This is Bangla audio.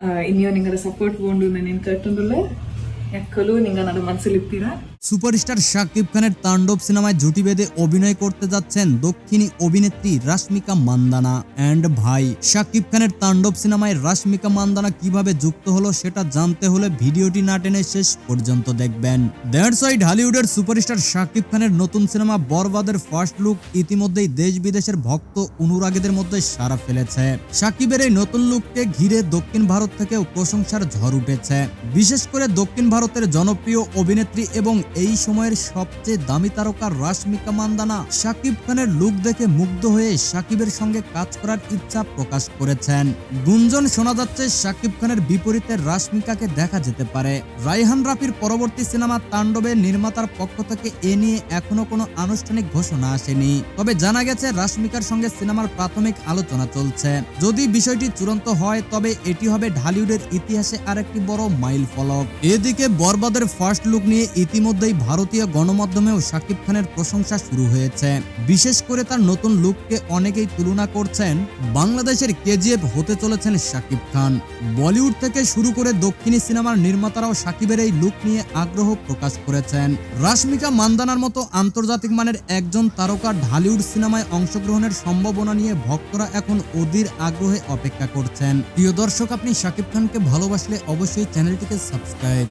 ಇನ್ನಿಯೋ ನಿಂಗರ ಸಪೋರ್ಟ್ ಗೊಂಡು ನಾನು ಇಂತಟ್ಟುಂಡುಲ್ಲ ಎಕ್ಕಲು ನಿಂಗ ನನ್ನ ಮನಸ್ಸಲ್ಲಿರ್ತೀರಾ। সুপারস্টার শাকিব খানের তাণ্ডব সিনেমায় জুটি বেঁধে অভিনয় করতে যাচ্ছেন দক্ষিণী অভিনেত্রী রাশমিকা মান্দানা অ্যান্ড ভাই। শাকিব খানের তাণ্ডব সিনেমায় রাশমিকা মান্দানা কিভাবে যুক্ত হলো সেটা জানতে হলে ভিডিওটি না টেনে শেষ পর্যন্ত দেখবেন। দ্যাটস ওয়াই ঢালিউডের সুপারস্টার শাকিব খানের নতুন সিনেমা বরবাদের ফার্স্ট লুক ইতিমধ্যেই দেশ বিদেশের ভক্ত অনুরাগীদের মধ্যে সাড়া ফেলেছে। শাকিবের এই নতুন লুককে ঘিরে দক্ষিণ ভারত থেকেও প্রশংসার ঝড় উঠেছে। বিশেষ করে দক্ষিণ ভারতের জনপ্রিয় অভিনেত্রী এবং এই সময়ের সবচেয়ে দামি তারকা রাশমিকা মান্দানা শাকিব খানের লুক দেখে মুগ্ধ হয়ে শাকিবের সঙ্গে কাজ করার ইচ্ছা প্রকাশ করেছেন। গুঞ্জন শোনা যাচ্ছে শাকিব খানের বিপরীতে রাশমিকাকে দেখা যেতে পারে। রায়হান রাফির পরবর্তী সিনেমা তাণ্ডবের নির্মাতার পক্ষ থেকে এ নিয়ে এখনো কোনো আনুষ্ঠানিক ঘোষণা আসেনি, তবে জানা গেছে রাশমিকার সঙ্গে সিনেমার প্রাথমিক আলোচনা চলছে। যদি বিষয়টি চূড়ান্ত হয় তবে এটি হবে ঢালিউডের ইতিহাসে আরেকটি বড় মাইল ফলক। এদিকে বরবাদের ফার্স্ট লুক নিয়ে ইতিমধ্যেই ভারতীয় গণমাধ্যমেও শাকিব খানের প্রশংসা শুরু হয়েছে। বিশেষ করে তার নতুন লুককে অনেকেই তুলনা করছেন বাংলাদেশের কেজিএফ হতে চলেছেন শাকিব খান। বলিউড থেকে শুরু করে দক্ষিণী সিনেমার নির্মাতারাও শাকিবের এই লুক নিয়ে আগ্রহ প্রকাশ করেছেন। রাশমিকা মান্দানার মতো আন্তর্জাতিক মানের একজন তারকা ঢালিউড সিনেমায় অংশগ্রহণের সম্ভাবনা নিয়ে ভক্তরা এখন অধীর আগ্রহে অপেক্ষা করছেন। প্রিয় দর্শক, আপনি শাকিব খানকে ভালোবাসলে অবশ্যই চ্যানেলটিকে সাবস্ক্রাইব